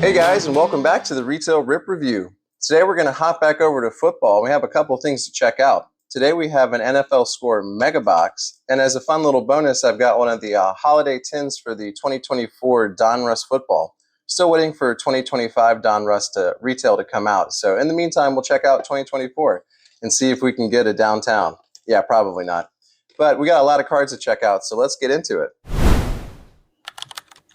Hey guys, and welcome back to the Retail Rip Review. Today we're going to hop back over to football. We have a couple things to check out. Today we have an NFL Score Megabox, and as a fun little bonus, I've got one of the holiday tins for the 2024 Donruss football. Still waiting for 2025 Donruss retail to come out. So in the meantime, we'll check out 2024 and see if we can get a downtown. Yeah, probably not. But we got a lot of cards to check out, so let's get into it.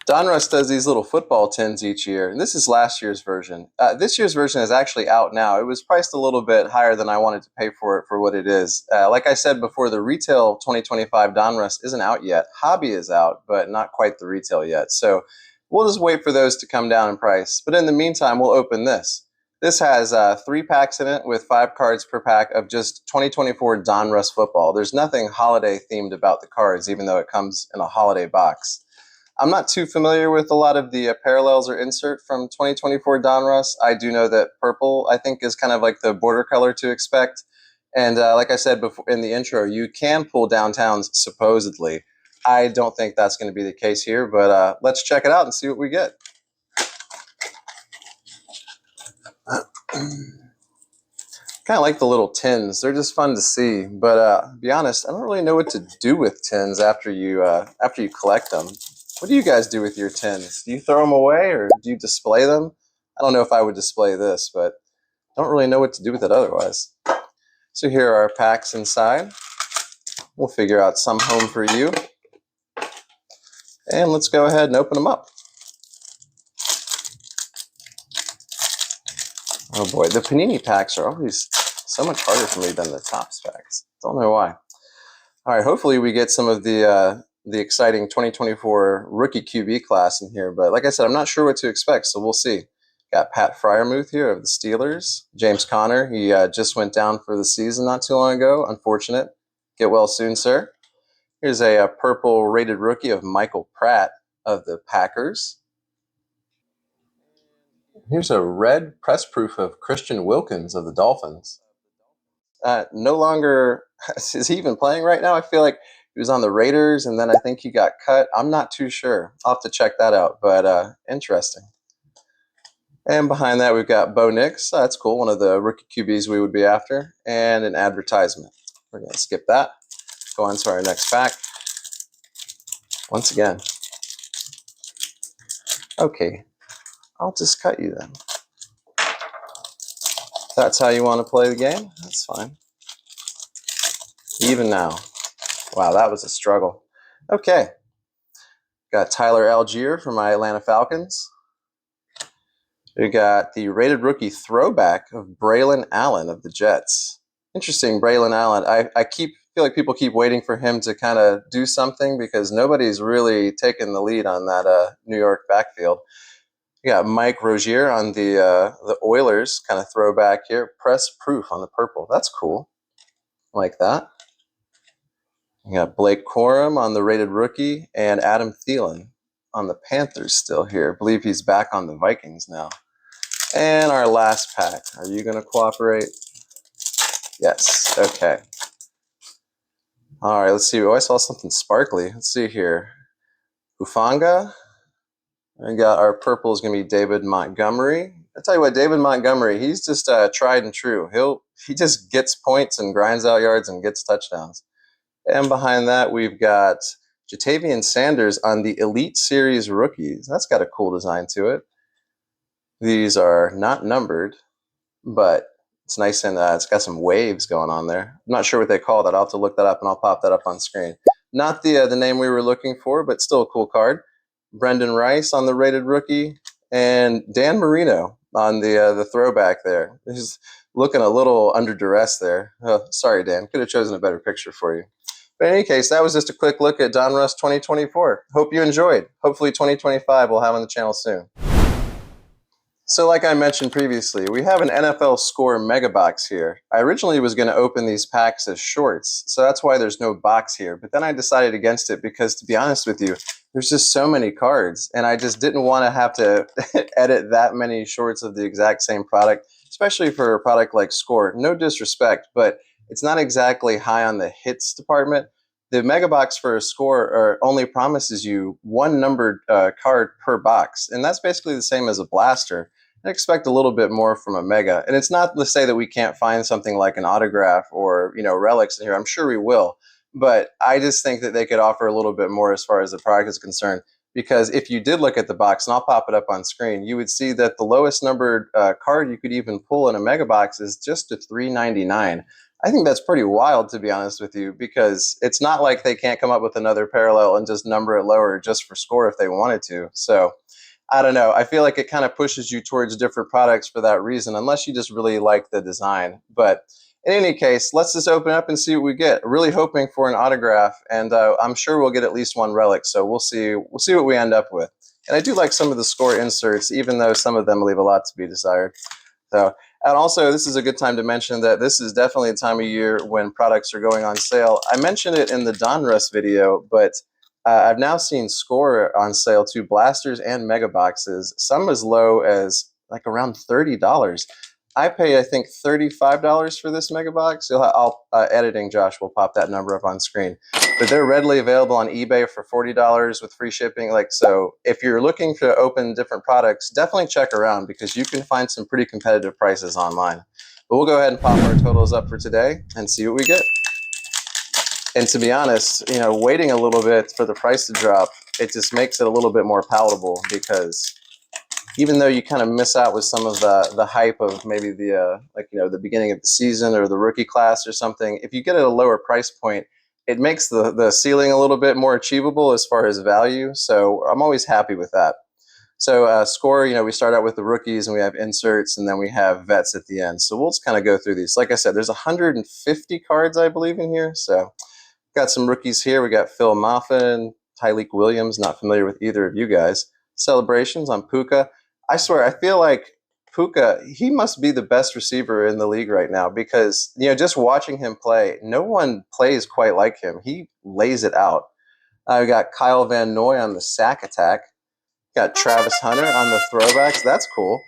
Donruss does these little football tins each year, and this is last year's version. This year's version is actually out now. It was priced a little bit higher than I wanted to pay for it for what it is. Like I said before, the retail 2025 Donruss isn't out yet. Hobby is out, but not quite the retail yet. So we'll just wait for those to come down in price. But in the meantime, we'll open this. This has 3 packs in it with 5 cards per pack of just 2024 Donruss football. There's nothing holiday themed about the cards, even though it comes in a holiday box. I'm not too familiar with a lot of the parallels or insert from 2024 Donruss. I do know that purple, I think, is kind of like the border color to expect. And like I said before in the intro, you can pull downtowns supposedly. I don't think that's going to be the case here, but let's check it out and see what we get. Kind of like the little tins. They're just fun to see. But to be honest, I don't really know what to do with tins after you collect them. What do you guys do with your tins? Do you throw them away or do you display them? I don't know if I would display this, but I don't really know what to do with it otherwise. So here are our packs inside. We'll figure out some home for you. And let's go ahead and open them up. Oh boy, the Panini packs are always so much harder for me than the Topps packs. Don't know why. All right, hopefully we get some of the exciting 2024 rookie QB class in here. But like I said, I'm not sure what to expect, so we'll see. Got Pat Freiermuth here of the Steelers. James Conner, he just went down for the season not too long ago. Unfortunate. Get well soon, sir. Here's a purple rated rookie of Michael Pratt of the Packers. Here's a red press proof of Christian Wilkins of the Dolphins. No longer, is he even playing right now? I feel like he was on the Raiders, and then I think he got cut. I'm not too sure. I'll have to check that out, but interesting. And behind that, we've got Bo Nix. That's cool, one of the rookie QBs we would be after, and an advertisement. We're going to skip that. Go on to our next pack. Once again. Okay, I'll just cut you then. If that's how you want to play the game, that's fine. Even now. Wow, that was a struggle. Okay. Got Tyler Algier for my Atlanta Falcons. We got the rated rookie throwback of Braylon Allen of the Jets. Interesting, Braylon Allen. I feel like people keep waiting for him to kind of do something because nobody's really taken the lead on that New York backfield. We got Mike Rozier on the Oilers kind of throwback here. Press proof on the purple. That's cool. Like that. We got Blake Corum on the rated rookie and Adam Thielen on the Panthers still here. I believe he's back on the Vikings now. And our last pack. Are you going to cooperate? Yes. Okay. All right, let's see. Oh, I saw something sparkly. Let's see here. Hufanga. I got our purple is going to be David Montgomery. I tell you what, David Montgomery, he's just tried and true. He just gets points and grinds out yards and gets touchdowns. And behind that, we've got Jatavian Sanders on the Elite Series rookies. That's got a cool design to it. These are not numbered, but it's nice and it's got some waves going on there. I'm not sure what they call that. I'll have to look that up and I'll pop that up on screen. Not the name we were looking for, but still a cool card. Brendan Rice on the rated rookie and Dan Marino on the throwback there. He's looking a little under duress there. Oh, sorry, Dan. Could have chosen a better picture for you. But in any case, that was just a quick look at Donruss 2024. Hope you enjoyed. Hopefully 2025 we'll have on the channel soon. So like I mentioned previously, we have an NFL Score Megabox here. I originally was going to open these packs as shorts, so that's why there's no box here. But then I decided against it because, to be honest with you, there's just so many cards, and I just didn't want to have to edit that many shorts of the exact same product, especially for a product like Score. No disrespect, but it's not exactly high on the hits department. the mega box for a score only promises you one numbered card per box, and that's basically the same as a blaster. I expect a little bit more from a mega, and it's not to say that we can't find something like an autograph or relics in here. I'm sure we will, but I just think that they could offer a little bit more as far as the product is concerned. Because if you did look at the box, and I'll pop it up on screen, you would see that the lowest numbered card you could even pull in a mega box is just a $3.99. I think that's pretty wild, to be honest with you, because it's not like they can't come up with another parallel and just number it lower just for score if they wanted to. So I don't know. I feel like it kind of pushes you towards different products for that reason, unless you just really like the design. But in any case, let's just open up and see what we get. Really hoping for an autograph, and I'm sure we'll get at least one relic. So we'll see. We'll see what we end up with. And I do like some of the score inserts, even though some of them leave a lot to be desired. So, and also, this is a good time to mention that this is definitely a time of year when products are going on sale. I mentioned it in the Donruss video, but I've now seen Score on sale too, blasters and mega boxes, some as low as like around $30. I pay, I think, $35 for this mega box. Editing Josh will pop that number up on screen. But they're readily available on eBay for $40 with free shipping. So if you're looking to open different products, definitely check around because you can find some pretty competitive prices online. But we'll go ahead and pop our totals up for today and see what we get. And to be honest, waiting a little bit for the price to drop, it just makes it a little bit more palatable because even though you kind of miss out with some of the hype of maybe the beginning of the season or the rookie class or something, if you get at a lower price point, it makes the ceiling a little bit more achievable as far as value. So I'm always happy with that. So Score, we start out with the rookies and we have inserts and then we have vets at the end. So we'll just kind of go through these. Like I said, there's 150 cards, I believe, in here. So got some rookies here. We got Phil Moffitt, Tyleik Williams, not familiar with either of you guys. Celebrations on Puka. I swear, I feel like Puka, he must be the best receiver in the league right now because, just watching him play, no one plays quite like him. He lays it out. We got Kyle Van Noy on the sack attack. Got Travis Hunter on the throwbacks. That's cool.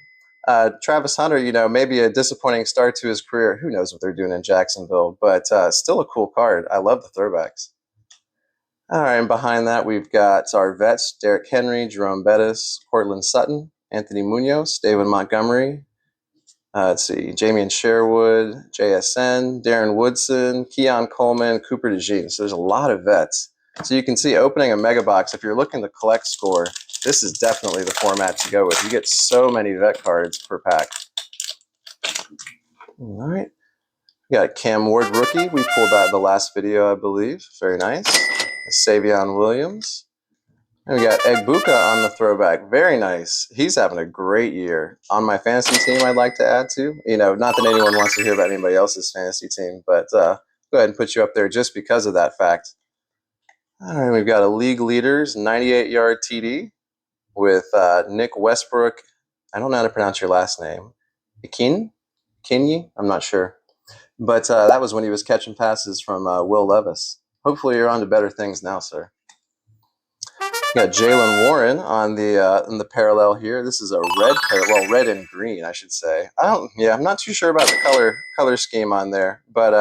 Travis Hunter, maybe a disappointing start to his career. Who knows what they're doing in Jacksonville, but still a cool card. I love the throwbacks. All right, and behind that, we've got our vets, Derrick Henry, Jerome Bettis, Cortland Sutton, Anthony Munoz, David Montgomery. Let's see, Jamian Sherwood, JSN, Darren Woodson, Keon Coleman, Cooper DeJean. So there's a lot of vets. So you can see opening a mega box, if you're looking to collect Score, this is definitely the format to go with. You get so many vet cards per pack. All right. We got Cam Ward rookie. We pulled out the last video, I believe. Very nice. Savion Williams. And we got Egbuka on the throwback. Very nice. He's having a great year. On my fantasy team, I'd like to add to. Not that anyone wants to hear about anybody else's fantasy team, but go ahead and put you up there just because of that fact. All right, we've got a league leaders 98-yard TD with Nick Westbrook. I don't know how to pronounce your last name. Kinyi? I'm not sure. But that was when he was catching passes from Will Levis. Hopefully you're on to better things now, sir. We got Jaylen Warren on the in the parallel here. This is a red and green, I should say. I'm not too sure about the color scheme on there, but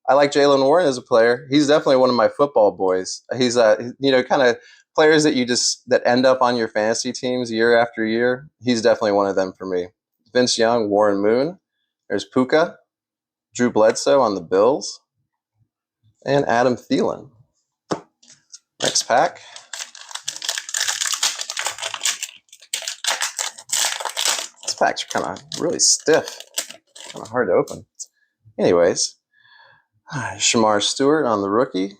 I like Jaylen Warren as a player. He's definitely one of my football boys. He's kind of players that end up on your fantasy teams year after year. He's definitely one of them for me. Vince Young, Warren Moon. There's Puka, Drew Bledsoe on the Bills, and Adam Thielen. Next pack. These packs are kind of really stiff, kind of hard to open. Anyways, Shamar Stewart on the rookie.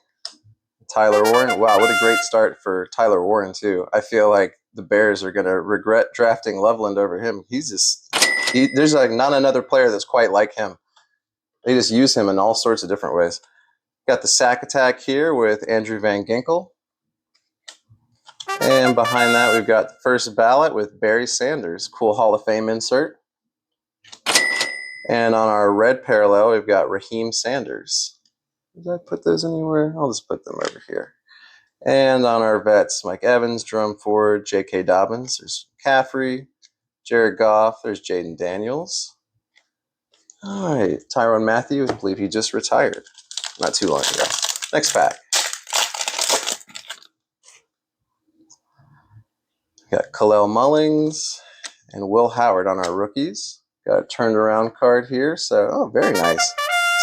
Tyler Warren. Wow, what a great start for Tyler Warren, too. I feel like the Bears are going to regret drafting Loveland over him. There's not another player that's quite like him. They just use him in all sorts of different ways. Got the sack attack here with Andrew Van Ginkel. And behind that, we've got the first ballot with Barry Sanders. Cool Hall of Fame insert. And on our red parallel, we've got Raheem Sanders. Did I put those anywhere? I'll just put them over here. And on our vets, Mike Evans, Jerome Ford, J.K. Dobbins. There's Caffrey, Jared Goff. There's Jaden Daniels. All right, Tyrann Mathieu, I believe he just retired not too long ago. Next pack. Got Kalel Mullings and Will Howard on our rookies. Got a turned around card here, so oh, very nice.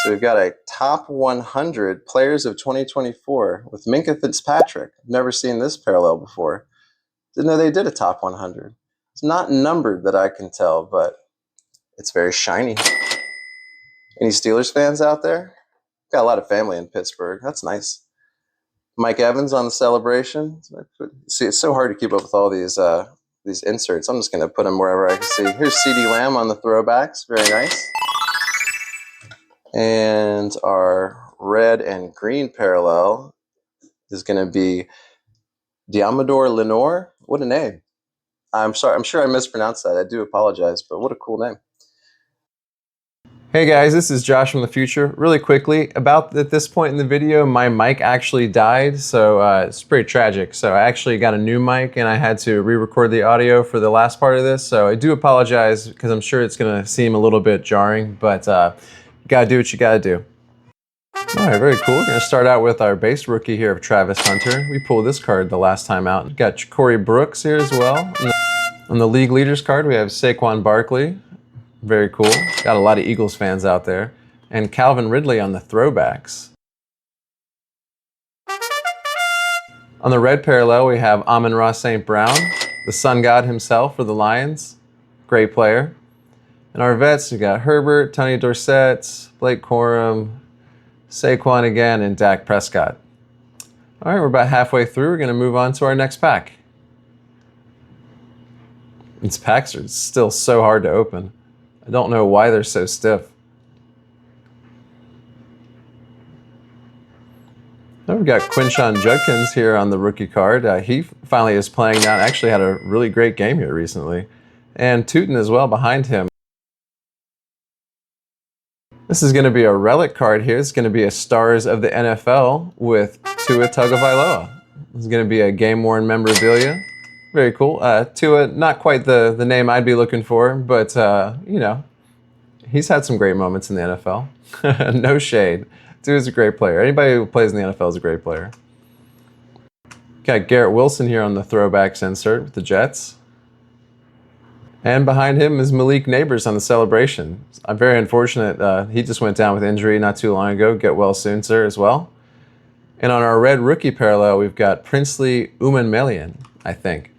So we've got a top 100 players of 2024 with Minka Fitzpatrick. I've never seen this parallel before. Didn't know they did a top 100. It's not numbered that I can tell, but it's very shiny. Any Steelers fans out there? Got a lot of family in Pittsburgh. That's nice. Mike Evans on the celebration. See, it's so hard to keep up with all these inserts. I'm just going to put them wherever I can see. Here's CeeDee Lamb on the throwbacks. Very nice. And our red and green parallel is going to be Diamador Lenore. What a name. I'm sorry. I'm sure I mispronounced that. I do apologize, but what a cool name. Hey guys, this is Josh from the future. Really quickly, about at this point in the video, my mic actually died, so it's pretty tragic. So I actually got a new mic and I had to re-record the audio for the last part of this, so I do apologize because I'm sure it's going to seem a little bit jarring, but you gotta do what you gotta do. All right, very cool. We're going to start out with our base rookie here of Travis Hunter. We pulled this card the last time out. We've got Corey Brooks here as well. On the league leaders card, we have Saquon Barkley. Very cool. Got a lot of Eagles fans out there. And Calvin Ridley on the throwbacks. On the red parallel, we have Amon-Ra St. Brown, the sun god himself for the Lions. Great player. And our vets, we got Herbert, Tony Dorsett, Blake Corum, Saquon again, and Dak Prescott. All right, we're about halfway through. We're going to move on to our next pack. These packs are still so hard to open. I don't know why they're so stiff. Now we've got Quinshon Judkins here on the rookie card. He finally is playing now and actually had a really great game here recently. And Tootin as well behind him. This is going to be a relic card here. It's going to be a Stars of the NFL with Tua Tagovailoa. This is going to be a game-worn memorabilia. Very cool. Tua, not quite the name I'd be looking for, but, you know, he's had some great moments in the NFL. No shade. Tua's a great player. Anybody who plays in the NFL is a great player. Got Garrett Wilson here on the throwbacks insert with the Jets. And behind him is Malik Neighbors on the celebration. I'm very unfortunate. He just went down with injury not too long ago. Get well soon, sir, as well. And on our red rookie parallel, we've got Princely Umanmelian, I think.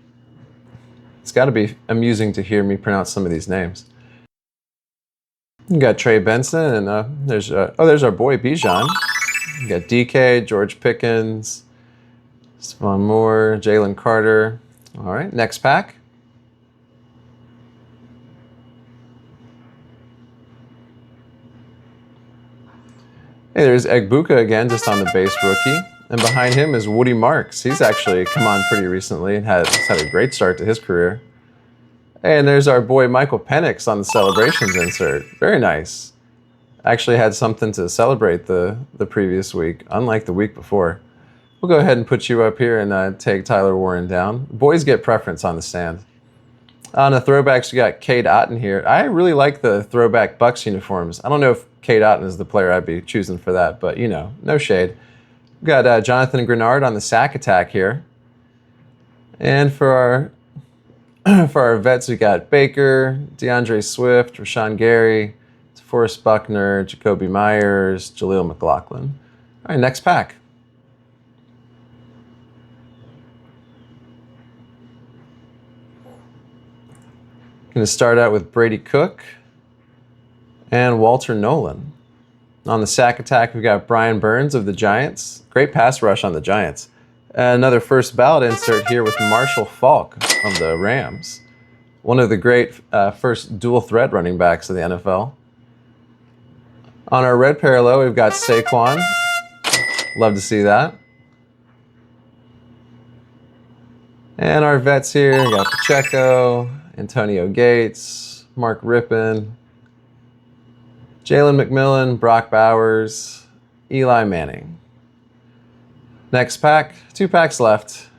It's got to be amusing to hear me pronounce some of these names. We got Trey Benson, and there's our boy Bijan. We got DK, George Pickens, Stephon Moore, Jalen Carter. All right, next pack. Hey, there's Egbuka again, just on the base rookie. And behind him is Woody Marks. He's actually come on pretty recently and has had a great start to his career. And there's our boy Michael Penix on the celebrations insert. Very nice. Actually had something to celebrate the previous week, unlike the week before. We'll go ahead and put you up here and take Tyler Warren down. Boys get preference on the stand. On the throwbacks, we got Cade Otton here. I really like the throwback Bucks uniforms. I don't know if Cade Otton is the player I'd be choosing for that, but you know, no shade. We've got Jonathan Grenard on the sack attack here. And for our vets, we got Baker, DeAndre Swift, Rashawn Gary, DeForest Buckner, Jacoby Myers, Jaleel McLaughlin. All right, next pack. Going to start out with Brady Cook and Walter Nolan. On the sack attack, we've got Brian Burns of the Giants. Great pass rush on the Giants. Another first ballot insert here with Marshall Faulk of the Rams. One of the great first dual threat running backs of the NFL. On our red parallel, we've got Saquon. Love to see that. And our vets here, we got Pacheco, Antonio Gates, Mark Rippon, Jalen McMillan, Brock Bowers, Eli Manning. Next pack, 2 packs left.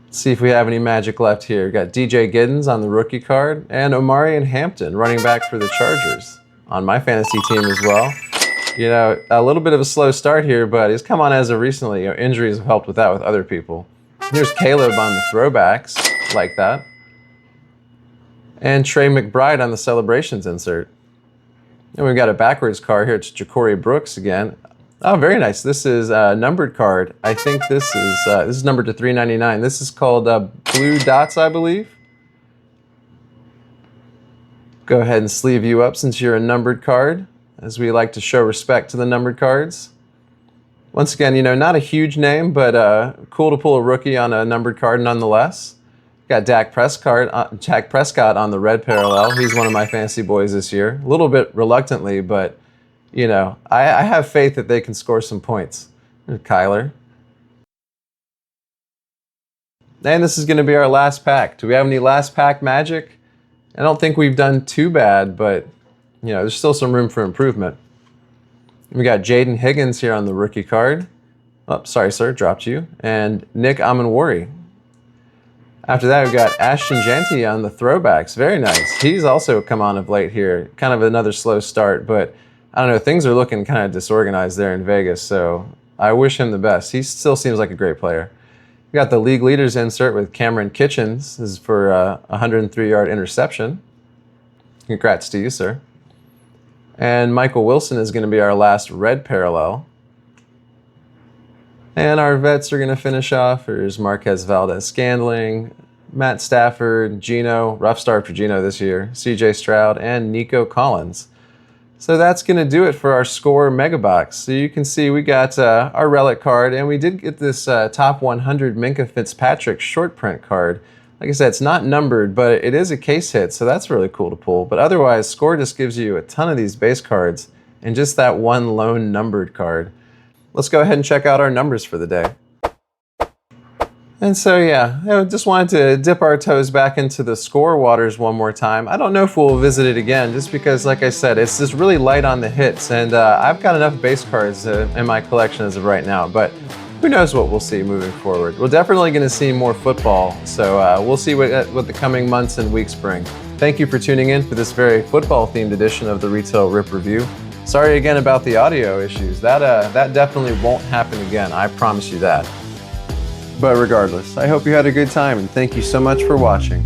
Let's see if we have any magic left here. We've got DJ Giddens on the rookie card and Omarion Hampton, running back for the Chargers, on my fantasy team as well. You know, a little bit of a slow start here, but he's come on as of recently. You know, injuries have helped with that with other people. Here's Caleb on the throwbacks, like that. And Trey McBride on the celebrations insert. And we've got a backwards card here. It's Ja'Cory Brooks again. Oh, very nice. This is a numbered card. I think this is numbered to 399. This is called Blue Dots, I believe. Go ahead and sleeve you up since you're a numbered card, as we like to show respect to the numbered cards. Once again, you know, not a huge name, but cool to pull a rookie on a numbered card nonetheless. Got Dak Prescott on the red parallel. He's one of my fantasy boys this year. A little bit reluctantly, but, you know, I have faith that they can score some points. There's Kyler. And this is going to be our last pack. Do we have any last pack magic? I don't think we've done too bad, but, you know, there's still some room for improvement. We got Jaden Higgins here on the rookie card. Oh, sorry, sir, dropped you. And Nick Amanwari. After that, we've got Ashton Jeanty on the throwbacks. Very nice. He's also come on of late here. Kind of another slow start, but I don't know, things are looking kind of disorganized there in Vegas, so I wish him the best. He still seems like a great player. We got the league leaders insert with Cameron Kitchens. This is for a 103-yard interception. Congrats to you, sir. And Michael Wilson is going to be our last red parallel. And our vets are going to finish off. There's Marquez Valdez-Scantling, Matt Stafford, Gino, rough start for Gino this year, CJ Stroud, and Nico Collins. So that's going to do it for our Score Megabox. So you can see we got our relic card, and we did get this top 100 Minkah Fitzpatrick short print card. Like I said, it's not numbered, but it is a case hit, so that's really cool to pull. But otherwise, Score just gives you a ton of these base cards and just that one lone numbered card. Let's go ahead and check out our numbers for the day. And so, yeah, I just wanted to dip our toes back into the Score waters one more time. I don't know if we'll visit it again, just because, like I said, it's just really light on the hits, and I've got enough base cards in my collection as of right now, but who knows what we'll see moving forward. We're definitely going to see more football, so we'll see what the coming months and weeks bring. Thank you for tuning in for this very football-themed edition of the Retail Rip Review. Sorry again about the audio issues. That definitely won't happen again, I promise you that. But regardless, I hope you had a good time, and thank you so much for watching.